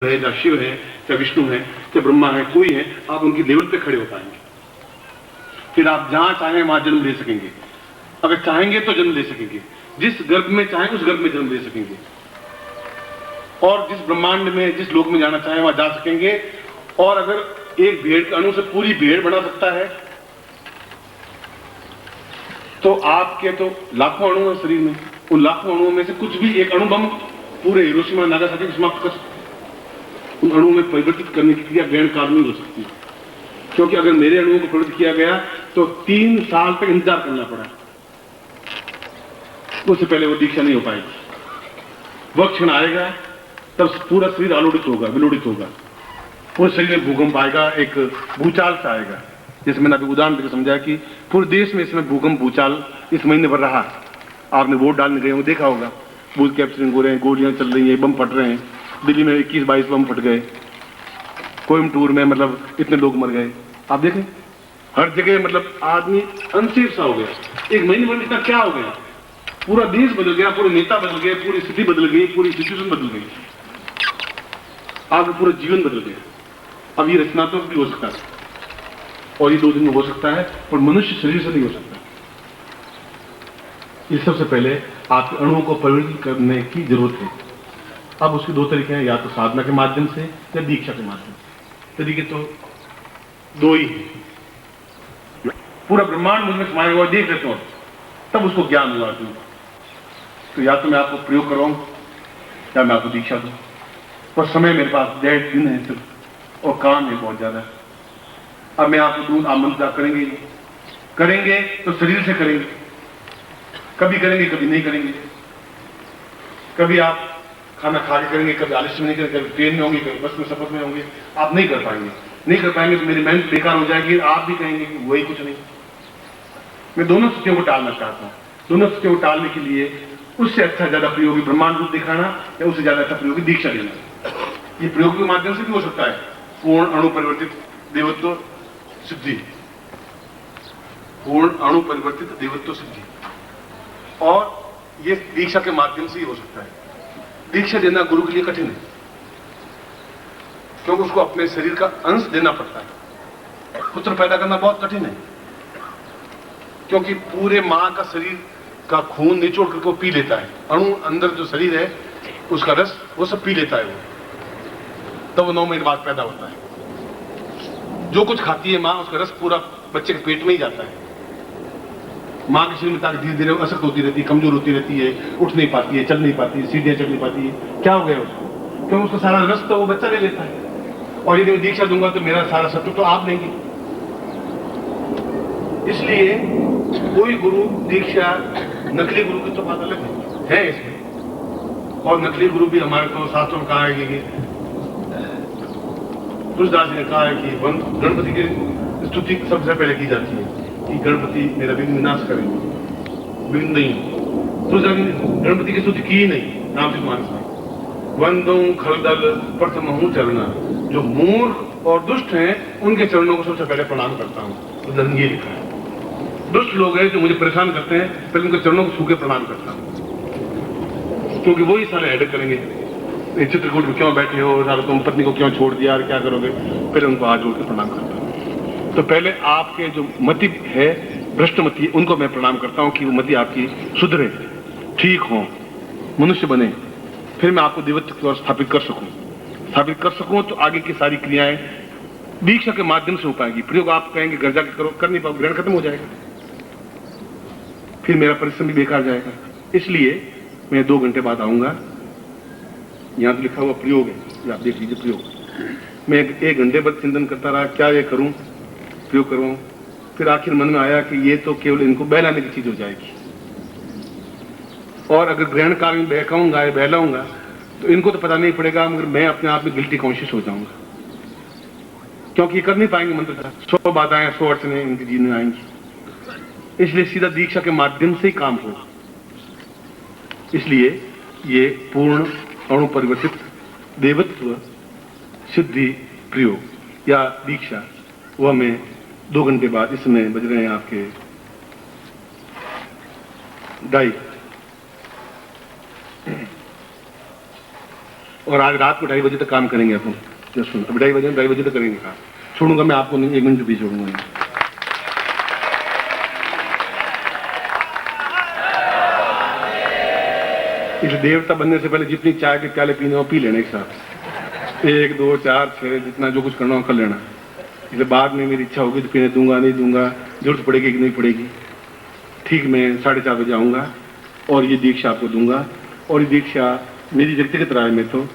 है, चाहे शिव है, चाहे विष्णु है, चाहे ब्रह्मा है, कोई है, आप उनकी लेवल पे खड़े हो पाएंगे। फिर आप जहां चाहें वहां जन्म ले सकेंगे। अगर चाहेंगे तो जन्म ले सकेंगे, जिस गर्भ में चाहें उस गर्भ में जन्म ले सकेंगे, और जिस ब्रह्मांड में, जिस लोक में जाना चाहें वहां जा सकेंगे। और अगर एक भेड़ के अणु से पूरी भेड़ बना सकता है तो आपके तो लाखों अणु हैं शरीर में, उन लाखों अणुओं में से कुछ भी एक अणु बम पूरे हिरोशिमा नागासाकी को समाप्त कर, उन अणुओं में परिवर्तित करने की क्रिया ग्रहण काल में हो सकती है। क्योंकि अगर मेरे अणुओं को परिवर्तित किया गया तो 3 साल तक इंतजार करना पड़ा, उससे पहले वो दीक्षा नहीं हो पाएगी। वह क्षण आएगा तब पूरा शरीर आलोड़ित होगा, विलोड़ित होगा, पूरे शरीर में भूकंप आएगा, एक भूचाल सा आएगा। जैसे मैंने अभी उदाहरण देकर समझाया कि पूरे देश में इसमें भूकंप भूचाल इस महीने भर रहा। आपने वोट डालने गए वो देखा होगा, बूथ कैप्चरिंग हो रहे हैं, गोलियां चल रही हैं, बम फट रहे हैं। दिल्ली में 21-22 बम फट गए, कोयम्बटूर में मतलब इतने लोग मर गए। आप देखें हर जगह मतलब आदमी अनसेफ सा हो गया। एक महीने भर इतना क्या हो गया, पूरा देश बदल गया, पूरे नेता बदल गए, पूरी स्थिति बदल गई, पूरी सिचुएशन बदल गई, आपका पूरा जीवन बदल गया। अब ये रचनात्मक भी हो सकता है और ये 2 दिन में हो सकता है, और मनुष्य शरीर से नहीं हो सकता। ये सबसे पहले आपके अणुओं को परिवर्तित करने की जरूरत है। अब उसके 2 तरीके हैं, या तो साधना के माध्यम से या दीक्षा के माध्यम से। तरीके तो 2 ही हैं। पूरा ब्रह्मांड मुझ में समाया हुआ देख लेता हूं, तब उसको ज्ञान हुआ दूं। तो या तो मैं आपको प्रयोग करवाऊं या मैं आपको दीक्षा दूं, और समय मेरे पास 1.5 दिन है सिर्फ, और काम है बहुत ज्यादा। अब मैं आपको दूं, आप मंत्र करेंगे तो शरीर से करेंगे, कभी करेंगे कभी नहीं करेंगे, कभी आप खाना खा के करेंगे, कभी आलस्य में नहीं करेंगे, कभी ट्रेन में होंगे, कभी बस में सफर में होंगे। आप नहीं कर पाएंगे तो मेरी मेहनत बेकार हो जाएगी, आप भी कहेंगे कि वही कुछ नहीं। मैं दोनों स्थितियों को टालना चाहता हूं। दोनों स्थितियों को टालने के लिए उससे अच्छा ज्यादा प्रयोगी ब्रह्मांड रूप दिखाना, या उससे ज्यादा अच्छा प्रयोगी दीक्षा देना। ये प्रयोग के माध्यम से भी हो सकता है। पूर्ण अणु परिवर्तित देवत्व सिद्धि, पूर्ण अणु परिवर्तित देवत्व सिद्धि, और ये दीक्षा के माध्यम से ही हो सकता है। दीक्षा देना गुरु के लिए कठिन है, क्योंकि उसको अपने शरीर का अंश देना पड़ता है। पुत्र पैदा करना बहुत कठिन है, क्योंकि पूरे मां का शरीर का खून निचोड़ करके वो पी लेता है। अणु अंदर जो शरीर है उसका रस वो सब पी लेता है वो, तब वो 9 महीने बाद पैदा होता है। जो कुछ खाती है मां, उसका रस पूरा बच्चे के पेट में ही जाता है। मां के शरीर में ताकत धीरे धीरे असक्त होती रहती है, कमजोर होती रहती है, उठ नहीं पाती है, चल नहीं पाती है, सीढ़ियां चढ़ नहीं पाती है। क्या हो गया उसको? क्योंकि उसका सारा रस तो वो बच्चा ले लेता है। और यदि मैं दीक्षा दूंगा तो मेरा सारा सत्व तो आप लेंगे। इसलिए कोई गुरु दीक्षा नकली गुरु की तो बात अलग है इसमें। और नकली गुरु भी हमारे तो शास्त्रों में कहा है कि तुलसीदास जी ने कहा है कि गणपति की स्तुति सबसे पहले की जाती है कि गणपति मेरा विघ्न विनाश करें। विघ्न नहीं, तुलसीदास जी ने गणपति की स्तुति की ही नहीं। रामचरितमानस में वंदो खलदल प्रथमहु चरणा, जो मूर्ख और दुष्ट हैं उनके चरणों को सबसे पहले प्रणाम करता हूं। तो ये लिखा है, दुष्ट लोग हैं जो मुझे परेशान करते हैं, पहले उनके चरणों को छू के प्रणाम करता हूं, क्योंकि वही सारे हेडेक करेंगे। चित्रकूट में क्यों बैठे हो, सारा तुम पत्नी को क्यों छोड़ दिया, क्या करोगे? फिर उनको हाथ जोड़ के प्रणाम करता हूं। तो पहले आपके जो मति है, भ्रष्ट मति, उनको मैं प्रणाम करता हूं कि वो मति आपकी सुधरे, ठीक हो, मनुष्य बने। फिर मैं आपको देवत्व की ओर स्थापित कर सकूं तो आगे की सारी क्रियाएं दीक्षा के माध्यम से हो पाएगी। प्रयोग आप कहेंगे घर जाके करो, कर नहीं पाओ, ग्रहण खत्म हो जाएगा, फिर मेरा परिश्रम भी बेकार जाएगा। इसलिए मैं 2 घंटे बाद आऊंगा। यहां तो लिखा हुआ प्रयोग है, आप देख लीजिए प्रयोग। मैं 1 घंटे बाद चिंतन करता रहा, क्या ये करूं, प्रयोग करवाऊं। फिर आखिर मन में आया कि ये तो केवल इनको बहलाने की चीज हो जाएगी, और अगर ग्रहण काल में बहकाऊंगा या बहलाऊंगा तो इनको तो पता नहीं पड़ेगा, मगर मैं अपने आप में गिल्टी कॉन्शियस हो जाऊंगा, क्योंकि ये कर नहीं पाएंगे मंत्र का। 100 बाधाएं 100 अड़चने इनके जीवन में आएंगी। इसलिए सीधा दीक्षा के माध्यम से ही काम हो। इसलिए ये पूर्ण अणु परिवर्तित देवत्व सिद्धि प्रयोग या दीक्षा, वह मैं 2 घंटे बाद, इसमें बज रहे हैं आपके 2:30, और आज रात को 2:30 बजे तक काम करेंगे अपन। जस्ट सुन, अभी 2:30 बजे तक करेंगे काम। छोड़ूंगा मैं आपको नहीं, 1 मिनट भी छोड़ूंगा नहीं। इस देवता बनने से पहले जितनी चाय के प्याले पीने हो पी लेना एक साथ, 1 2 4 6 जितना जो कुछ करना हो कर लेना। इसलिए बाद में मेरी इच्छा होगी तो पीने दूंगा नहीं दूंगा, जरूरत पड़ेगी कि नहीं पड़ेगी। ठीक मैं 4:30 बजे आऊँगा और ये दीक्षा आपको दूंगा। और ये दीक्षा मेरी व्यक्तिगत राय में तो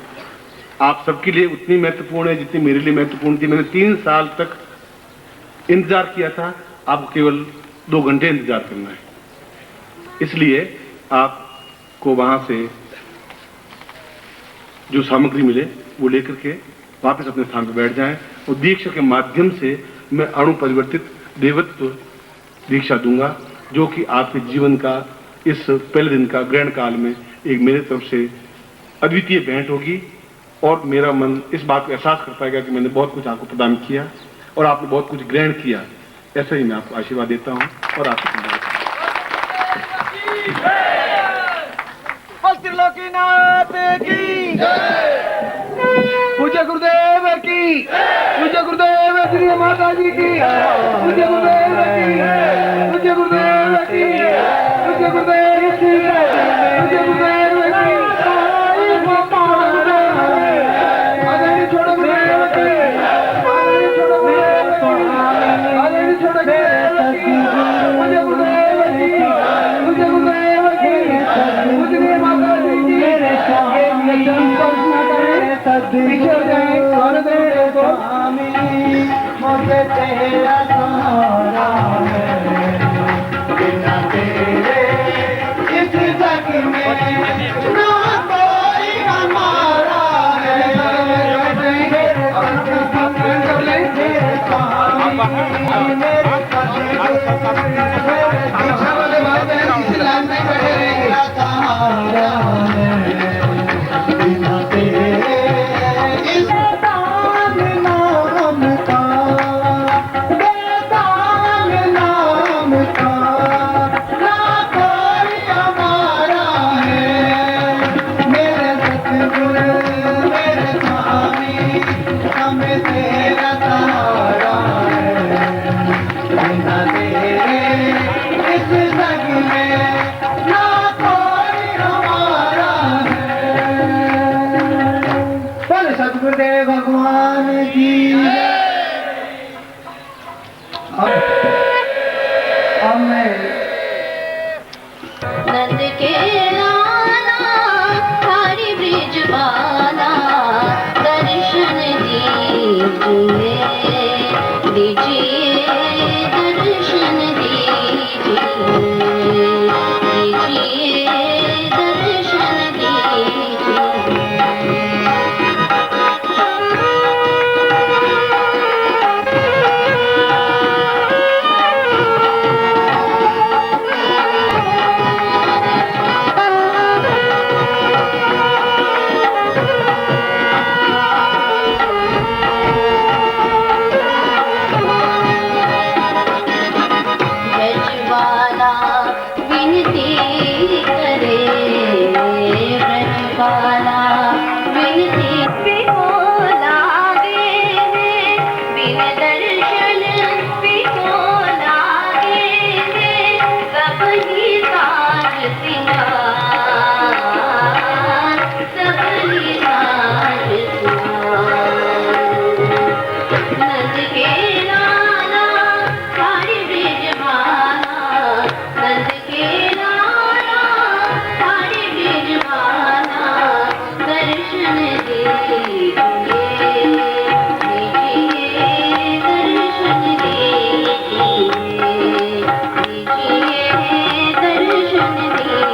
आप सबके लिए उतनी महत्वपूर्ण है जितनी मेरे लिए महत्वपूर्ण थी। मैंने 3 साल तक इंतजार किया था, आपको केवल 2 घंटे इंतजार करना है। इसलिए आपको वहां से जो सामग्री मिले वो लेकर के वापस अपने स्थान पर बैठ जाएं और दीक्षा के माध्यम से मैं अणु परिवर्तित देवत्व दीक्षा दूंगा, जो कि आपके जीवन का इस पहले दिन का ग्रहण काल में एक मेरे तरफ से अद्वितीय भेंट होगी। और मेरा मन इस बात को एहसास कर पाएगा कि मैंने बहुत कुछ आपको प्रदान किया और आपने बहुत कुछ ग्रहण किया। ऐसा ही मैं आपको आशीर्वाद देता हूँ और आपको पूज्य गुरुदेव की, पूज्य गुरुदेव श्री माता जी की, पूज्य गुरुदेव की, पूज्य गुरुदेव की, पूज्य गुरुदेव की, पूज्य गुरुदेव की। आगे छोड़ो गुरुदेव की, आगे छोड़ो गुरुदेव की, आगे छोड़ो गुरुदेव की, पूज्य गुरुदेव की, पूज्य गुरुदेव की, पूज्य माता जी की। पीछे जाए कर दे स्वामी, मुझे तेरा सहारा है, बिना तेरे इस जग में ना कोई हमारा है। सतगुरुदेव भगवान की। अब मैं नंद के लाला हरि ब्रिज वाला दर्शन दीजिए, दीजिए दर्शन दीजिए, दीजिए दर्शन दीजिए। ब्रजवाला विनती करे, ब्रजवाला विनती पिको लागे, बिन दर्शन पिको लागे, सब ही साज सिंगार, सब ही साज सिंगार। नंद के लाला हरि ब्रिज वाला, नंद के लाला हरि ब्रिज वाला दर्शन दीजिए, दीजिए दर्शन दीजिए, दीजिए दर्शन दीजिए।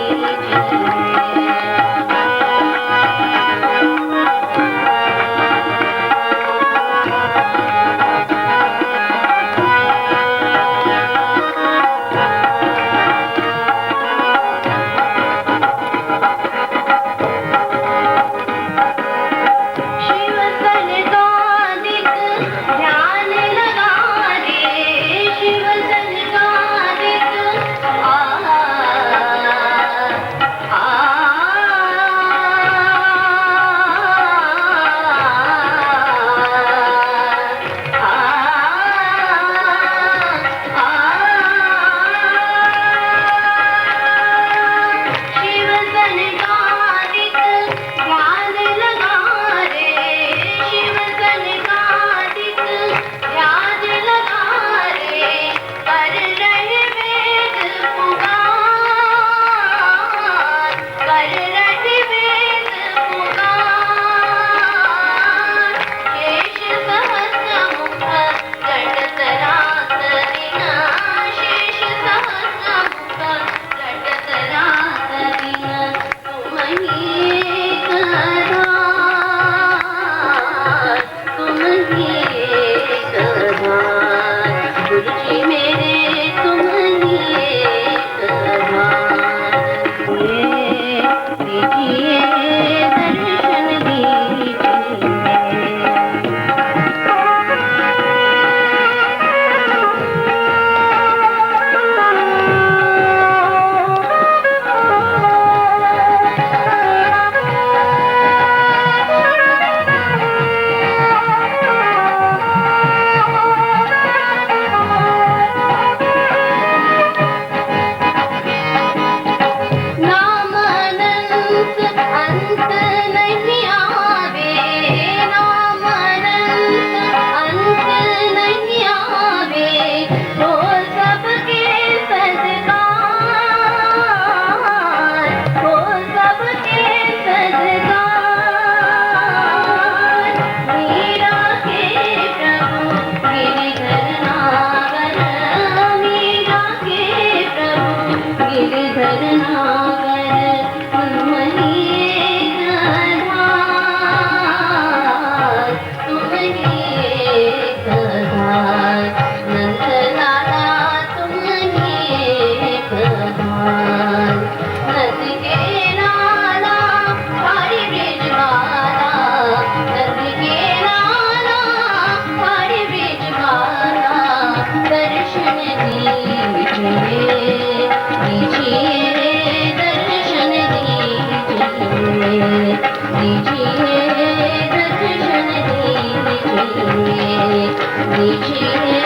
मुझे